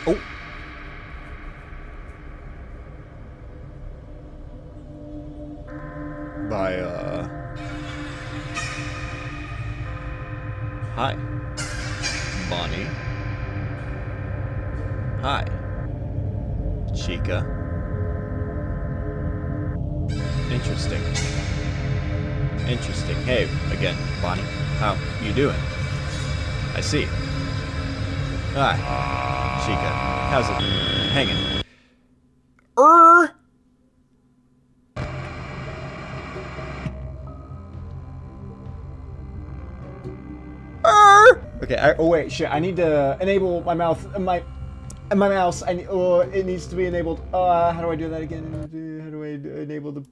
Oh. By, Hi. Bonnie. Hi. Chica. Interesting. Interesting. Hey, again, Bonnie. How you doing? I see. Hi. Chica. How's it hanging? Okay, oh wait, shit, I need to enable my mouse, my mouse, it needs to be enabled. How do I do that again? How do I enable the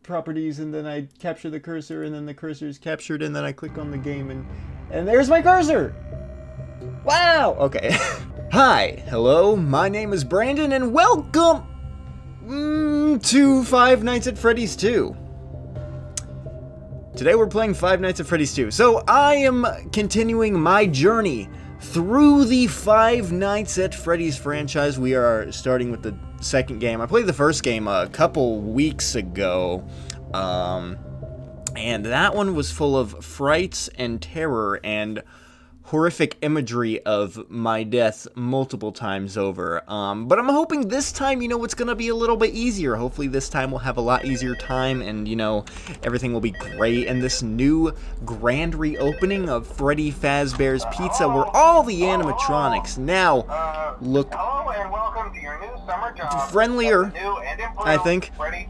properties, and then I capture the cursor, and then the cursor is captured, and then I click on the game, and there's my cursor! Wow! Okay. Hi, hello, my name is Brandon, and welcome to Five Nights at Freddy's 2. Today we're playing Five Nights at Freddy's 2. So I am continuing my journey through the Five Nights at Freddy's franchise. We are starting with the second game. I played the first game a couple weeks ago. And that one was full of frights and terror and horrific imagery of my death multiple times over. But I'm hoping this time, it's going to be a little bit easier. Hopefully this time we'll have a lot easier time and, everything will be great. And this new grand reopening of Freddy Fazbear's Pizza, where all the animatronics now look friendlier, I think. Freddy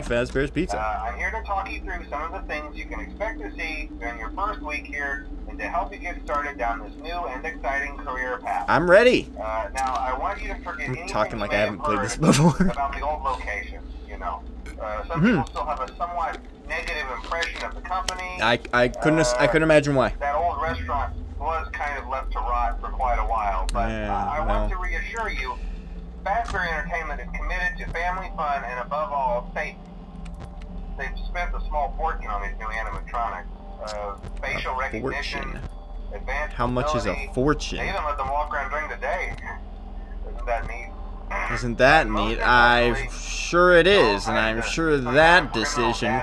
Fazbear's Pizza. I'm here to talk you through some of the things you can expect to see during your first week here, and to help you get started down this new and exciting career path. I'm ready. Now, I want you to forget anything talking like you I may haven't have played heard this before. about the old locations, Some people still have a somewhat negative impression of the company. I couldn't imagine why. That old restaurant was kind of left to rot for quite a while, but I want to reassure you, Fazbear Entertainment is committed to family fun and, above all, safety. They've spent a small fortune on these new animatronics. Facial recognition, advanced How much is a fortune? They even let them walk around during the day. Isn't that neat? Isn't that neat? I'm sure it is, and I'm sure that decision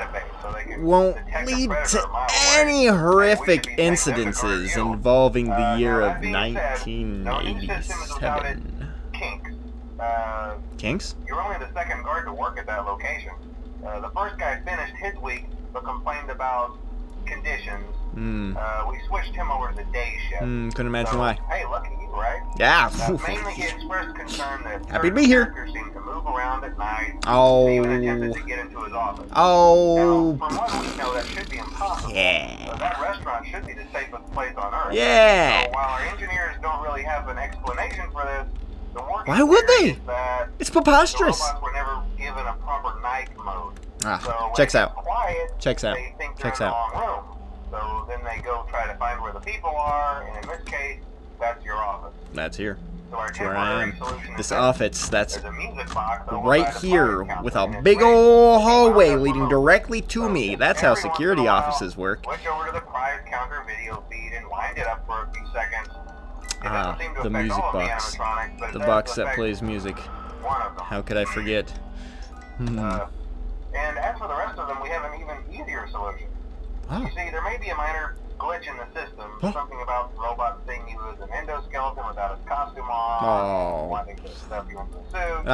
won't lead to any horrific incidences involving the year of 1987. Kinks? You're only the second guard to work at that location. The first guy finished his week, but complained about conditions. We switched him over to the day shift. Couldn't imagine why. Hey, lucky you, right? Yeah. Mainly he expressed concern that Happy to be here. characters seem to move around at night. Oh. They even attempted to get into his office. Oh. Now, from what we know, that should be impossible. Yeah. That restaurant should be the safest place on earth. Yeah. So while our engineers don't really have an explanation for this, the working Why would theory they? is that It's preposterous. the robots were never given a proper night mode. So when checks it's out. Quiet, Checks out. They think Checks they're in out. the wrong room. So then they go try to find where the people are, and in this case, that's your office. That's here. So our That's where I temporary am. solution This is office, that's there's a music box over right by the here fire with counter, a and big it's ol' right hallway there. leading directly to So me. just That's how every once security in a while, offices work. Switch over to the prize counter video feed and wind it up for a few seconds. It doesn't seem to The affect music all of the box. animatronics, but it The does box that affect plays music. one of them. How could I forget? And as for the rest of them, we have an even easier solution. Oh. You see, there may be a minor glitch in the system, something about the robot seeing you as an endoskeleton without his costume on, wanting to stuff you into a suit.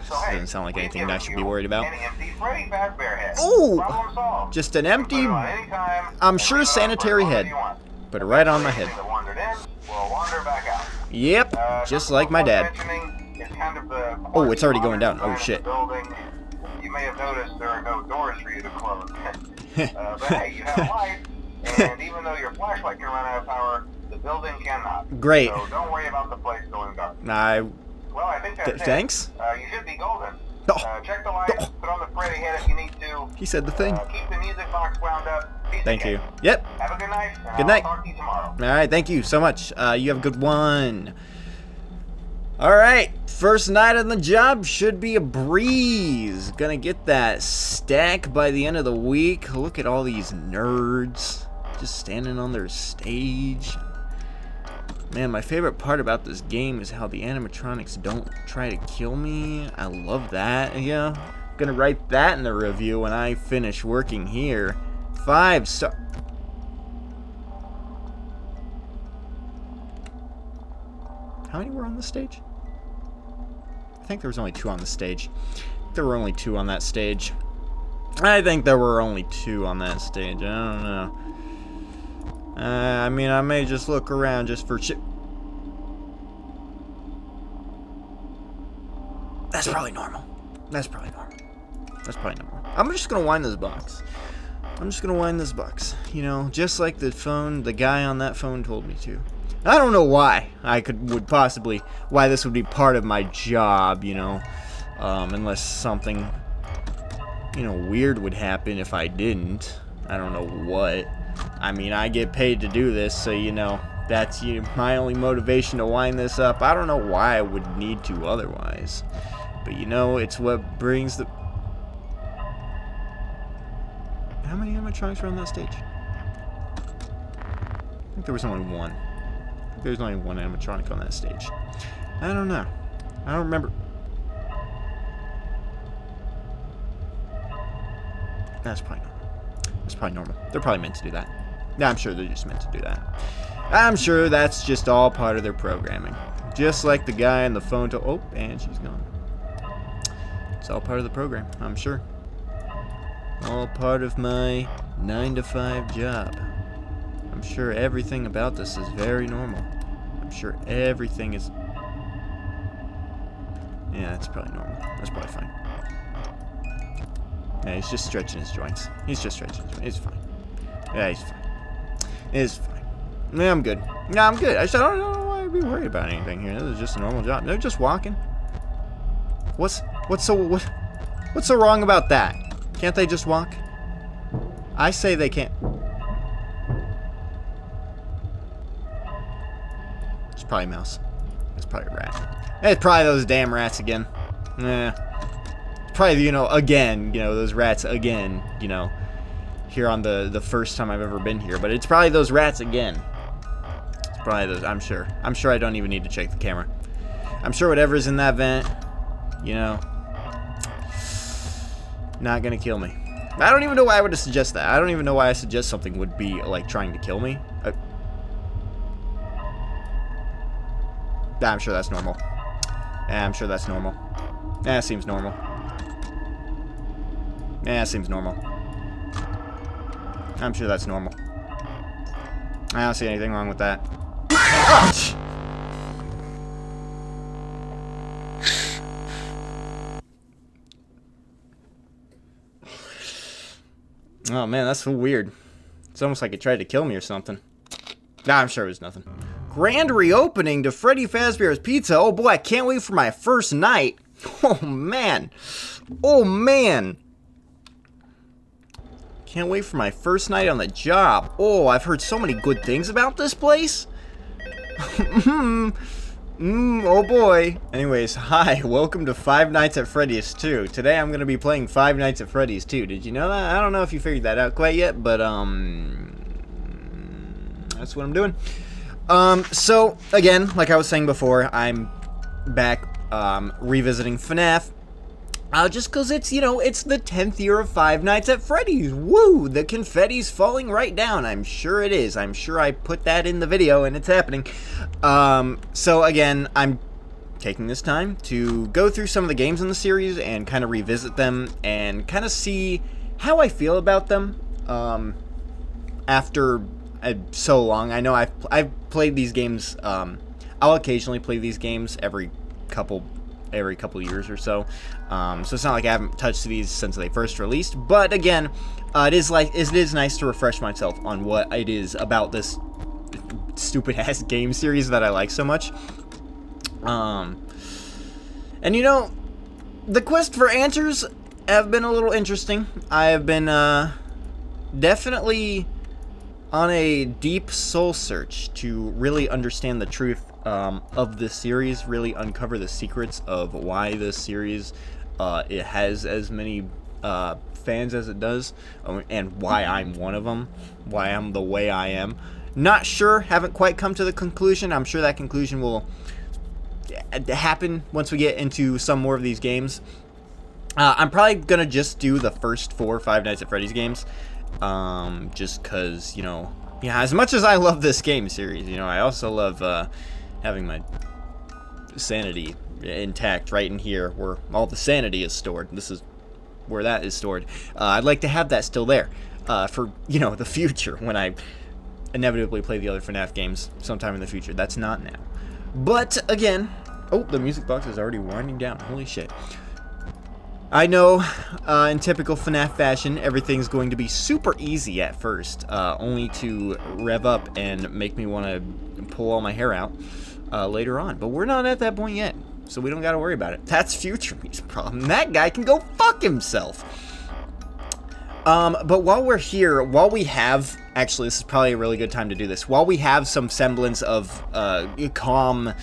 So, hey, doesn't sound like anything I should be worried about. An empty Freddy Fazbear head. Ooh! Problem solved. Just an empty, Put it on anytime, I'm sure and sanitary leave it on head. for as long as you want. Put it right on my head. Anything that wandered in will wander back out. Yep, just like my dad. Kind of the Oh, it's already going down. Oh, shit. Building. You may have noticed there are no doors for you to close. But hey, you have light, and even though your flashlight can run out of power, the building cannot. Great. So don't worry about the place going dark. I Well, I think that's it. Thanks. You should be golden. Oh. Check the lights, put on the Freddy head if you need to. He said the thing. Keep the music box wound up. Peace Thank you. again. Yep. Have a good night. And Good night. I'll talk to you tomorrow. All right, thank you so much. You have a good one. All right, first night on the job should be a breeze. Gonna get that stack by the end of the week. Look at all these nerds just standing on their stage. Man, my favorite part about this game is how the animatronics don't try to kill me. I love that. Yeah, I'm gonna write that in the review when I finish working here. 5 star. How many were on the stage? I think there was only 2 on the stage. There were only 2 on that stage. I think there were only 2 on that stage. I don't know. I mean, I may just look around just for shit. That's probably normal. That's probably normal. That's probably normal. I'm just gonna wind this box. I'm just gonna wind this box. You know, just like the guy on that phone told me to. I don't know why why this would be part of my job, you know, unless something, you know, weird would happen if I didn't. I don't know what. I mean, I get paid to do this, so, you know, that's my only motivation to wind this up. I don't know why I would need to otherwise. But, you know, it's what brings the... How many animatronics were on that stage? I think there was only 1. There's only 1 animatronic on that stage. I don't know. I don't remember. That's probably normal. That's probably normal. They're probably meant to do that. Yeah, I'm sure they're just meant to do that. I'm sure that's just all part of their programming. Just like the guy on the phone to... Oh, and she's gone. It's all part of the program, I'm sure. All part of my 9-to-5 job. I'm sure everything about this is very normal. I'm sure everything is... Yeah, that's probably normal. That's probably fine. Yeah, he's just stretching his joints. He's just stretching his joints. It's fine. Yeah, he's fine. It's fine. Yeah, I'm good. Yeah, I'm good. I don't know why I'd be worried about anything here. This is just a normal job. They're just walking. What's so wrong about that? Can't they just walk? I say they can't. It's probably a mouse. It's probably a rat. It's probably those damn rats again. It's probably, you know, again, you know, those rats again, you know, here on the first time I've ever been here. But it's probably those rats again. It's probably those, I'm sure. I'm sure I don't even need to check the camera. I'm sure whatever's in that vent, you know, not gonna kill me. I don't even know why I would suggest that. I don't even know why I suggest something would be, like, trying to kill me. I'm sure that's normal. Yeah, I'm sure that's normal. Yeah, it seems normal. Yeah, it seems normal. I'm sure that's normal. I don't see anything wrong with that. Oh! Oh man, that's so weird. It's almost like it tried to kill me or something. Nah, I'm sure it was nothing. Grand reopening to Freddy Fazbear's Pizza. Oh boy, I can't wait for my first night. Oh man. Oh man. Can't wait for my first night on the job. Oh, I've heard so many good things about this place. Oh boy. Anyways, hi, welcome to Five Nights at Freddy's 2. Today I'm gonna be playing Five Nights at Freddy's 2. Did you know that? I don't know if you figured that out quite yet, but that's what I'm doing. So again, like I was saying before, I'm back revisiting FNAF. Just because it's, you know, it's the 10th year of Five Nights at Freddy's. Woo! The confetti's falling right down. I'm sure it is. I'm sure I put that in the video and it's happening. So again, I'm taking this time to go through some of the games in the series and kind of revisit them and kind of see how I feel about them after so long. I know I've played these games. I'll occasionally play these games every couple years or so. So it's not like I haven't touched these since they first released. But again, it is nice to refresh myself on what it is about this stupid ass game series that I like so much. And you know, the quest for answers have been a little interesting. I have been definitely on a deep soul search to really understand the truth of this series, really uncover the secrets of why this series it has as many fans as it does, and why I'm one of them, why I'm the way I am. Not sure, haven't quite come to the conclusion. I'm sure that conclusion will happen once we get into some more of these games. I'm probably gonna just do the first 4 Five Nights at Freddy's games, just cause, you know, yeah, as much as I love this game series, you know, I also love having my sanity intact right in here where all the sanity is stored. This is where that is stored. I'd like to have that still there for, you know, the future when I inevitably play the other FNAF games sometime in the future. That's not now. But again, oh, the music box is already winding down. Holy shit. I know, in typical FNAF fashion, everything's going to be super easy at first, only to rev up and make me want to pull all my hair out later on. But we're not at that point yet, so we don't got to worry about it. That's future me's problem. That guy can go fuck himself. But while we're here, while we have, actually, this is probably a really good time to do this, while we have some semblance of calm,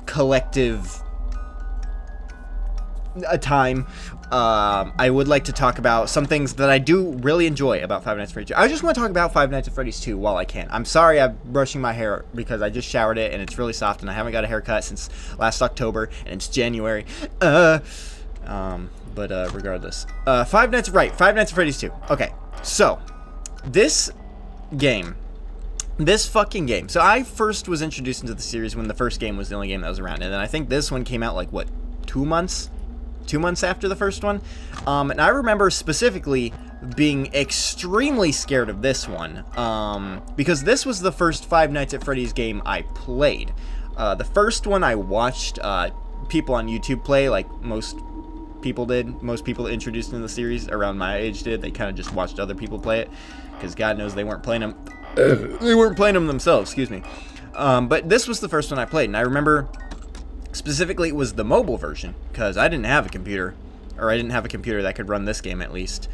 collective time, I would like to talk about some things that I do really enjoy about Five Nights at Freddy's 2. I just want to talk about Five Nights at Freddy's 2 while I can. I'm sorry I'm brushing my hair because I just showered it and it's really soft and I haven't got a haircut since last October and it's January. But regardless. Five Nights at Freddy's 2. Okay, so, this fucking game. So I first was introduced into the series when the first game was the only game that was around. And then I think this one came out like, what, 2 months? 2 months after the first one. And I remember specifically being extremely scared of this one. Because this was the first Five Nights at Freddy's game I played. The first one I watched people on YouTube play, like most people did. Most people introduced in the series around my age did. They kind of just watched other people play it. Because God knows they weren't playing them. They weren't playing them themselves, excuse me. But this was the first one I played. And I remember specifically it was the mobile version. Because I didn't have a computer. Or I didn't have a computer that could run this game at least.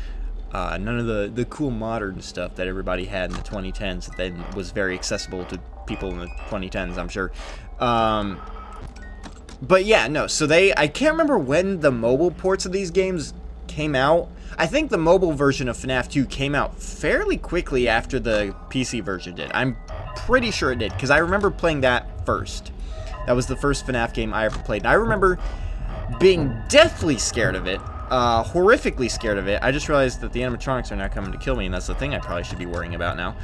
None of the cool modern stuff that everybody had in the 2010s that then was very accessible to people in the 2010s, I'm sure. But yeah, no, so I can't remember when the mobile ports of these games came out. I think the mobile version of FNAF 2 came out fairly quickly after the PC version did. I'm pretty sure it did, because I remember playing that first. That was the first FNAF game I ever played. And I remember being deathly scared of it, horrifically scared of it. I just realized that the animatronics are now coming to kill me, and that's the thing I probably should be worrying about now.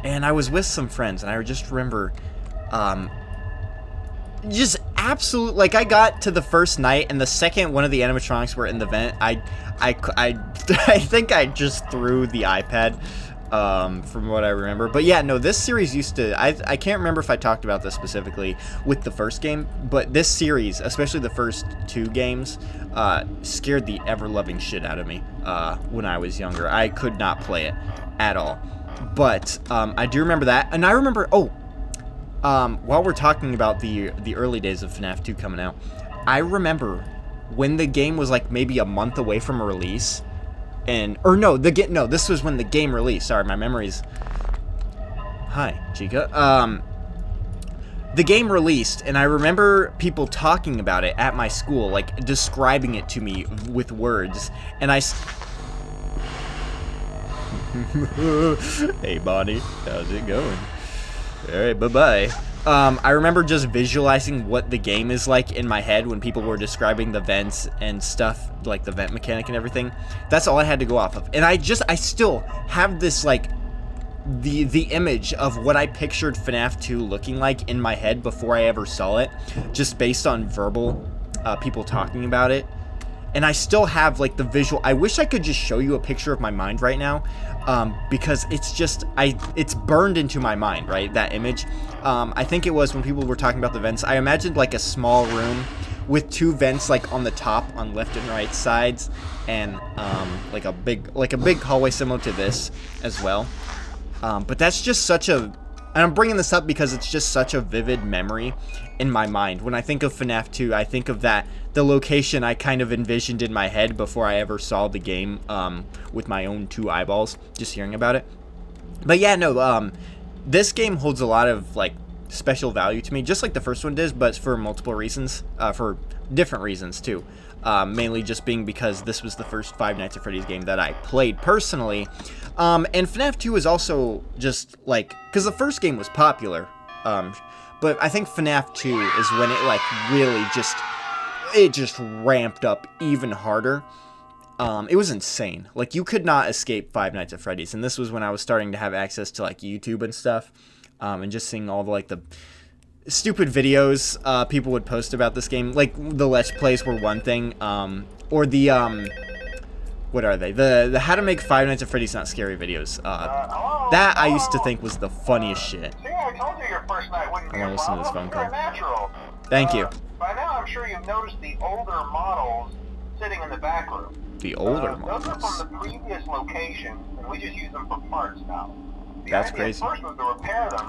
And I was with some friends, and I just remember, just absolute, like, I got to the first night, and the second one of the animatronics were in the vent, I think I just threw the iPad, from what I remember. But yeah, no, this series used to, I can't remember if I talked about this specifically with the first game, but this series, especially the first 2 games, scared the ever-loving shit out of me, when I was younger. I could not play it at all. But, I do remember that, and I remember, while we're talking about the early days of FNAF 2 coming out, I remember when the game was like maybe a month away from a release, this was when the game released. Sorry, my memory's. Hi, Chica. The game released, and I remember people talking about it at my school, like describing it to me with words, and Hey, Bonnie, how's it going? Alright, bye-bye. I remember just visualizing what the game is like in my head when people were describing the vents and stuff, like the vent mechanic and everything. That's all I had to go off of. And I still have this, like, the image of what I pictured FNAF 2 looking like in my head before I ever saw it, just based on verbal people talking about it. And I still have, like, the visual. I wish I could just show you a picture of my mind right now, because it's just, it's burned into my mind, right, that image. I think it was when people were talking about the vents, I imagined, like, a small room with 2 vents, like, on the top, on left and right sides, and, like a big hallway similar to this as well. But that's just such a, and I'm bringing this up because it's just such a vivid memory in my mind. When I think of FNAF 2, I think of that, the location I kind of envisioned in my head before I ever saw the game, with my own 2 eyeballs, just hearing about it. But yeah, no, this game holds a lot of, like, special value to me, just like the first one did, but for multiple reasons, for different reasons too. Mainly just being because this was the first Five Nights at Freddy's game that I played personally. And FNAF 2 is also just like, because the first game was popular, but I think FNAF 2 is when it like really just ramped up even harder. It was insane. Like, you could not escape Five Nights at Freddy's, and this was when I was starting to have access to like YouTube and stuff, and just seeing all the like the stupid videos people would post about this game. Like, the Let's Plays were one thing, or the what are they? The How to Make Five Nights at Freddy's Not Scary videos. That I used to think was the funniest shit. See, I told you your first night wouldn't be I a want to listen to this problem. phone You're call. a natural. Thank you. By now, I'm sure you've noticed the older models sitting in the back room. The older Those are models. from the previous location, and we just use them for parts now. The That's idea crazy. at first was to repair them.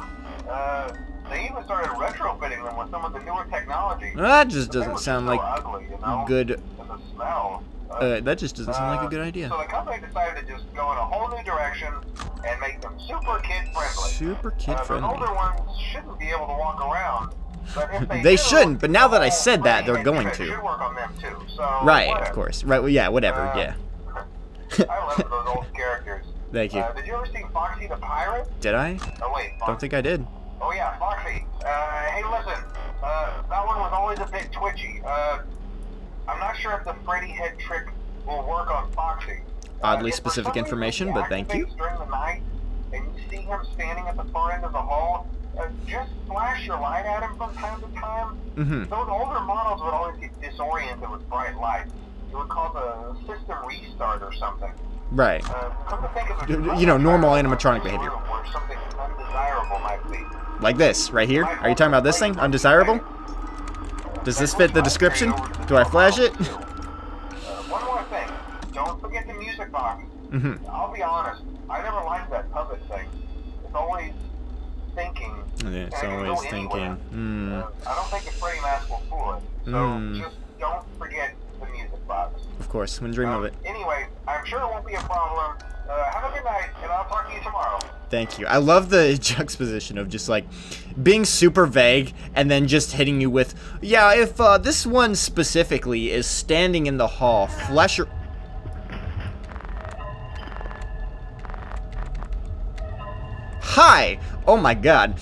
They even started retrofitting them with some of the newer technology. That just But they doesn't were sound so like ugly, you know? good. And the smell. That just doesn't sound like a good idea. So the company decided to just go in a whole new direction and make them super kid friendly. Super kid The friendly. older ones shouldn't be able to walk around. But if They do, shouldn't, but now that I the said whole that, they're thing going should to. work on them too. So Right, whatever. of course. Right, well, yeah, whatever, yeah. I love those old characters. Thank you. Did you ever see Foxy the Pirate? Did I? Oh wait, Don't think I did. Oh yeah, Foxy. Hey listen, that one was always a bit twitchy. I'm not sure if the Freddy head trick will work on Foxy. Oddly If for specific some reason information, he but thank you. activates during the night, and you see him standing at the far end of the hall, just flash your light at him from time to time. Mm-hmm. Those older models would always get disoriented with bright lights. It would cause a system restart or something. Right. Come to think of it, You know, normal animatronic behavior. where something undesirable might be. Like this, right here. Are you talking about this thing? Undesirable? Does this fit the description? Do I flash it? One more thing. Don't forget the music box. Mm-hmm. I'll be honest. I never liked that puppet thing. It's always thinking. It's and it can always go thinking. anywhere. I don't think the Freddy mask will fool it. So just don't forget the music box. Of course, wouldn't dream of it. Anyway, I'm sure it won't be a problem. Have a good night, and I'll talk to you tomorrow. Thank you. I love the juxtaposition of just like being super vague and then just hitting you with, yeah, if this one specifically is standing in the hall, flash your... Hi! Oh my god.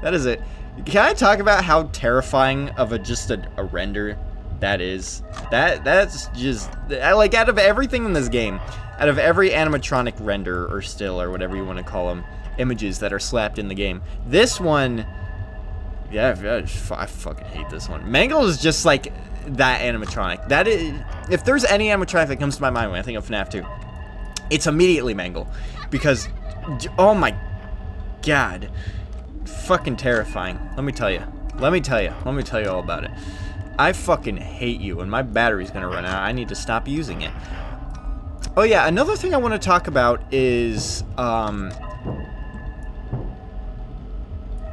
That is it. Can I talk about how terrifying of a render that is? That's just, like, out of everything in this game, out of every animatronic render or still or whatever you want to call them, images that are slapped in the game, this one, yeah, I fucking hate this one. Mangle is just like that animatronic. That is, if there's any animatronic that comes to my mind when I think of FNAF 2, it's immediately Mangle, because, oh my god, fucking terrifying. Let me tell you all about it. I fucking hate you, and my battery's gonna run out. I need to stop using it. Oh yeah, another thing I want to talk about is,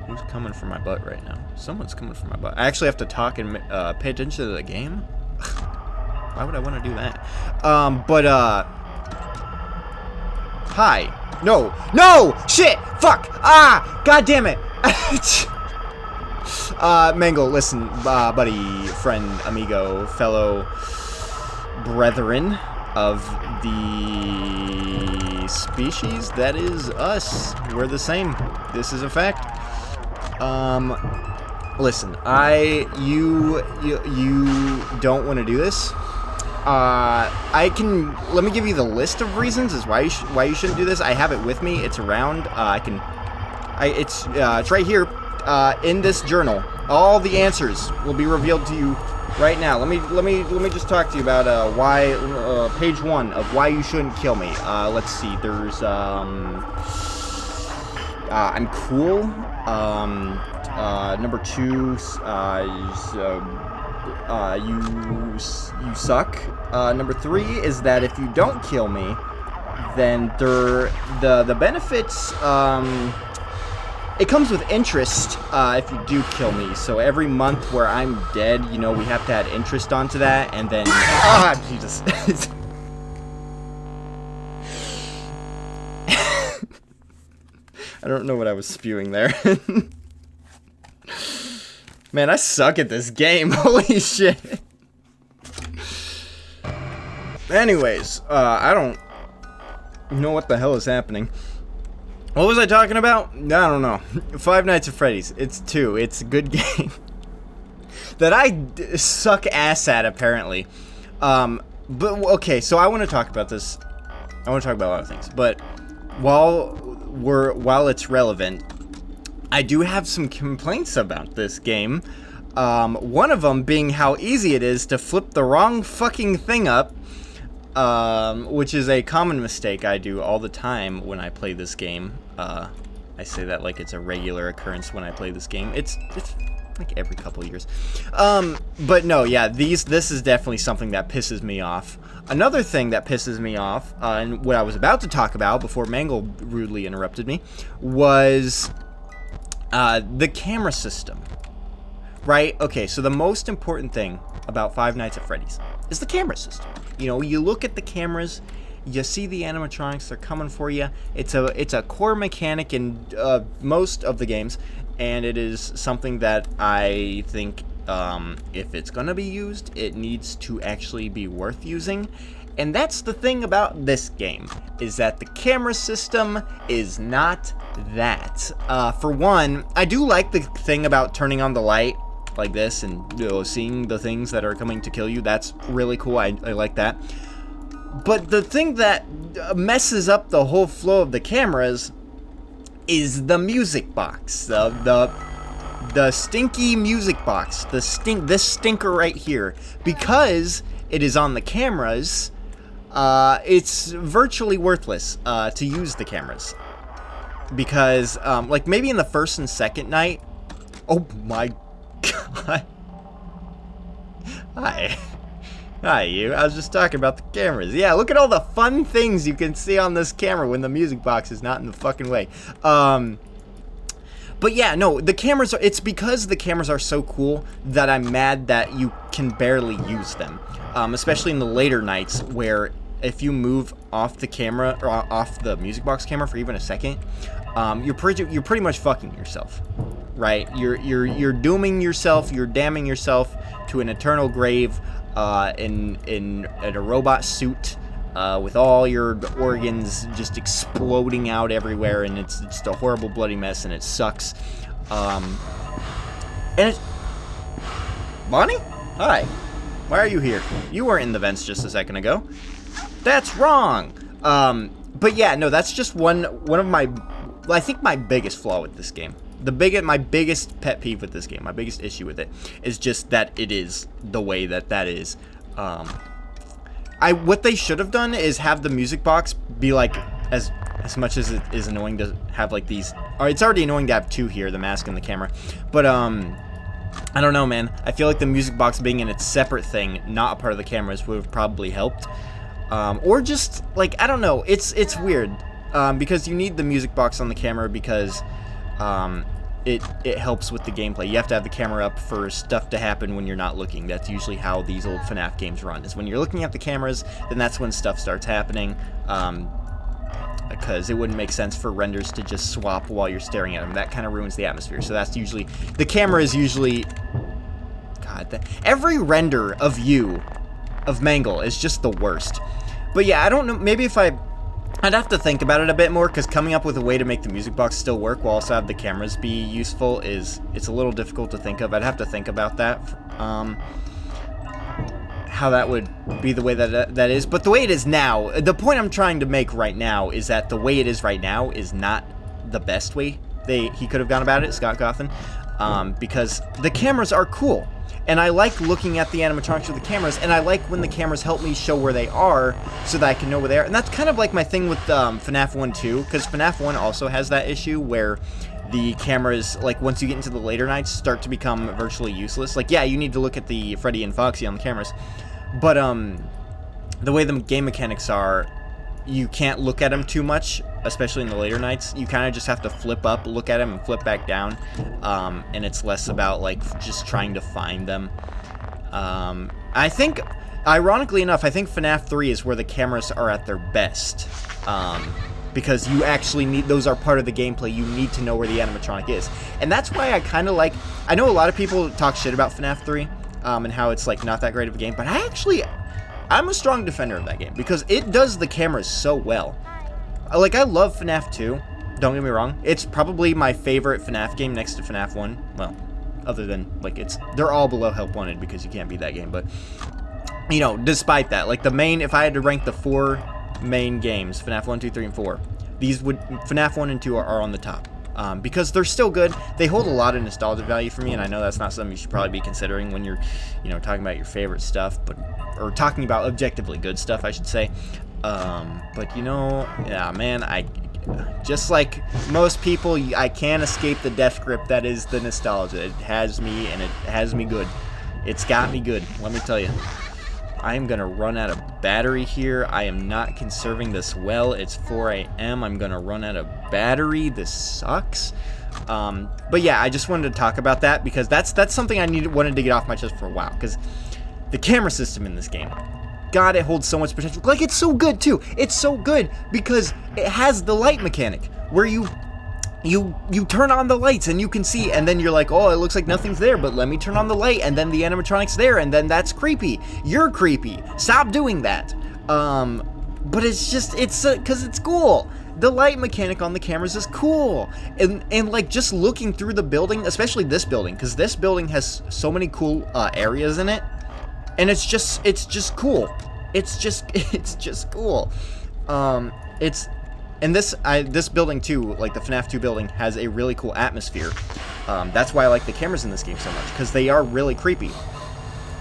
who's coming for my butt right now? Someone's coming for my butt. I actually have to talk and pay attention to the game? Why would I want to do that? Hi. No! Shit! Fuck! Ah! God damn it! Mangle, listen, buddy, friend, amigo, fellow brethren of the species that is us. We're the same. This is a fact. Listen, you don't want to do this. Let me give you the list of reasons as why you shouldn't do this. I have it with me. It's around. It's right here, in this journal. All the answers will be revealed to you right now. Let me just talk to you about why page 1 of why you shouldn't kill me. Let's see. There's I'm cool. Number 2, you suck. Number 3 is that if you don't kill me, then the benefits, it comes with interest if you do kill me. So every month where I'm dead, you know, we have to add interest onto that, and then Jesus. I don't know what I was spewing there. Man, I suck at this game. Holy shit. Anyways, I don't know what the hell is happening. What was I talking about? I don't know. Five Nights at Freddy's. It's 2. It's a good game. That I suck ass at, apparently. But, okay, so I want to talk about this. I want to talk about a lot of things. But, while it's relevant, I do have some complaints about this game. One of them being how easy it is to flip the wrong fucking thing up. Which is a common mistake I do all the time when I play this game. I say that like it's a regular occurrence when I play this game. It's like every couple years. But no, yeah, this is definitely something that pisses me off. Another thing that pisses me off, and what I was about to talk about before Mangle rudely interrupted me, was the camera system. Right? Okay, so the most important thing about Five Nights at Freddy's is the camera system. You know, you look at the cameras, you see the animatronics, they're coming for you. It's a core mechanic in most of the games, and it is something that I think if it's gonna be used, it needs to actually be worth using. And that's the thing about this game, is that the camera system is not that. For one, I do like the thing about turning on the light like this and, you know, seeing the things that are coming to kill you. That's really cool. I like that. But the thing that messes up the whole flow of the cameras is the music box. The stinky music box. This stinker right here. Because it is on the cameras, it's virtually worthless to use the cameras. Because, like, maybe in the first and second night... Oh my god. Hi, you. I was just talking about the cameras. Yeah, look at all the fun things you can see on this camera when the music box is not in the fucking way. But yeah, no, the cameras are... It's because the cameras are so cool that I'm mad that you can barely use them. Especially in the later nights where if you move off the camera, or off the music box camera for even a second, you're pretty much fucking yourself. Right, you're dooming yourself, you're damning yourself to an eternal grave in a robot suit with all your organs just exploding out everywhere, and it's just a horrible bloody mess, and it sucks. And it's... Bonnie? Hi. Why are you here? You weren't in the vents just a second ago. That's wrong. But yeah, no, that's just one of my... I think my biggest flaw with this game. My biggest pet peeve with this game, my biggest issue with it, is just that it is the way that is. What they should have done is have the music box be like, as much as it is annoying to have like these, or it's already annoying to have two here, the mask and the camera, but I don't know, man. I feel like the music box being in its separate thing, not a part of the cameras, would have probably helped. Or just, like, I don't know, it's weird, because you need the music box on the camera because... it helps with the gameplay. You have to have the camera up for stuff to happen when you're not looking. That's usually how these old FNAF games run, is when you're looking at the cameras, then that's when stuff starts happening, because it wouldn't make sense for renders to just swap while you're staring at them. That kind of ruins the atmosphere. So that's usually... The camera is usually... God, every render of you, of Mangle, is just the worst. But yeah, I don't know, maybe if I'd have to think about it a bit more, because coming up with a way to make the music box still work while also have the cameras be useful it's a little difficult to think of. I'd have to think about that, how that would be the way that is. But the way it is now, the point I'm trying to make right now is that the way it is right now is not the best way he could have gone about it, Scott Cawthon, because the cameras are cool. And I like looking at the animatronics with the cameras, and I like when the cameras help me show where they are so that I can know where they are. And that's kind of like my thing with FNAF 1 too, because FNAF 1 also has that issue where the cameras, like, once you get into the later nights, start to become virtually useless. Like, yeah, you need to look at the Freddy and Foxy on the cameras, but the way the game mechanics are, you can't look at them too much, especially in the later nights. You kind of just have to flip up, look at them, and flip back down, and it's less about, like, just trying to find them. I think, ironically enough, I think FNAF 3 is where the cameras are at their best. because you actually need, those are part of the gameplay. You need to know where the animatronic is. And that's why I kind of like, I know a lot of people talk shit about FNAF 3 and how it's like not that great of a game, but I'm a strong defender of that game because it does the cameras so well. Like, I love FNAF 2, don't get me wrong. It's probably my favorite FNAF game next to FNAF 1. Well, other than, like, they're all below Help Wanted because you can't beat that game, but, you know, despite that, like, the main, if I had to rank the 4 main games, FNAF 1, 2, 3, and 4, FNAF 1 and 2 are on the top. Because they're still good. They hold a lot of nostalgia value for me, and I know that's not something you should probably be considering when you're, you know, talking about your favorite stuff, or talking about objectively good stuff, I should say. But, you know, yeah, man, just like most people, I can't escape the death grip that is the nostalgia. It has me, and it has me good. It's got me good, let me tell you. I am gonna run out of battery here. I am not conserving this well. It's 4 a.m. I'm gonna run out of battery. This sucks. But yeah, I just wanted to talk about that because that's something I wanted to get off my chest for a while. Because the camera system in this game, God, it holds so much potential. Like, it's so good too. It's so good because it has the light mechanic where you turn on the lights and you can see, and then you're like, oh, it looks like nothing's there, but let me turn on the light, and then the animatronic's there, and then that's creepy. You're creepy. Stop doing that. But it's just, because it's cool. The light mechanic on the cameras is cool. And like, just looking through the building, especially this building, because this building has so many cool areas in it, and it's just cool. It's just cool. And this building too, like the FNAF 2 building, has a really cool atmosphere. That's why I like the cameras in this game so much, because they are really creepy.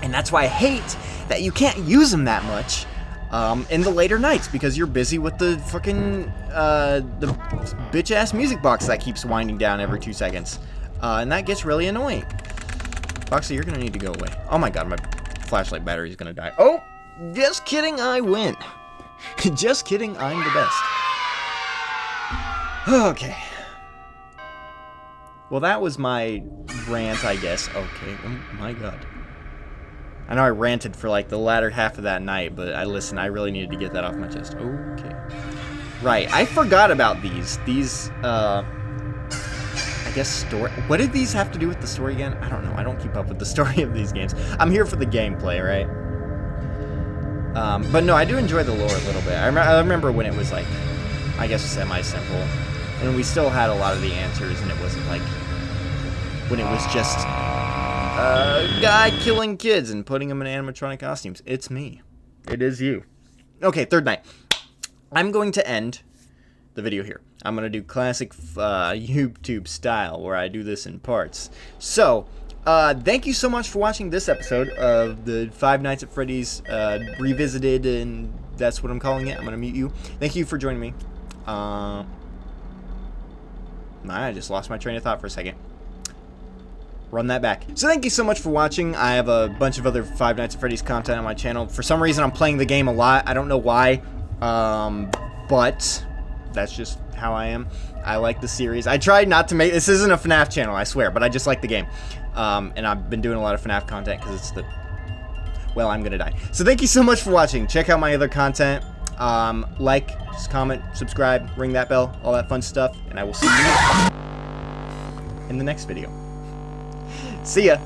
And that's why I hate that you can't use them that much in the later nights, because you're busy with the fucking the bitch-ass music box that keeps winding down every 2 seconds. And that gets really annoying. Foxy, you're gonna need to go away. Oh my god, my flashlight battery is gonna die. Oh, just kidding, I win. Just kidding, I'm the best. Okay. Well, that was my rant, I guess. Okay, oh my god. I know I ranted for like the latter half of that night, but I really needed to get that off my chest. Okay. Right, I forgot about these. These, I guess story. What did these have to do with the story again? I don't know. I don't keep up with the story of these games. I'm here for the gameplay, right? But no, I do enjoy the lore a little bit. I remember when it was like, I guess, semi-simple. And we still had a lot of the answers, and it wasn't like when it was just a guy killing kids and putting them in animatronic costumes. It's me. It is you. Okay, third night. I'm going to end the video here. I'm going to do classic YouTube style, where I do this in parts. So, thank you so much for watching this episode of the Five Nights at Freddy's Revisited, and that's what I'm calling it. I'm going to mute you. Thank you for joining me. I just lost my train of thought for a second. Run that back. So thank you so much for watching. I have a bunch of other Five Nights at Freddy's content on my channel. For some reason, I'm playing the game a lot. I don't know why, but that's just how I am. I like the series. I tried not to make... This isn't a FNAF channel, I swear, but I just like the game. And I've been doing a lot of FNAF content because it's the... Well, I'm gonna die. So thank you so much for watching. Check out my other content. Like, just comment, subscribe, ring that bell, all that fun stuff, and I will see you in the next video. See ya!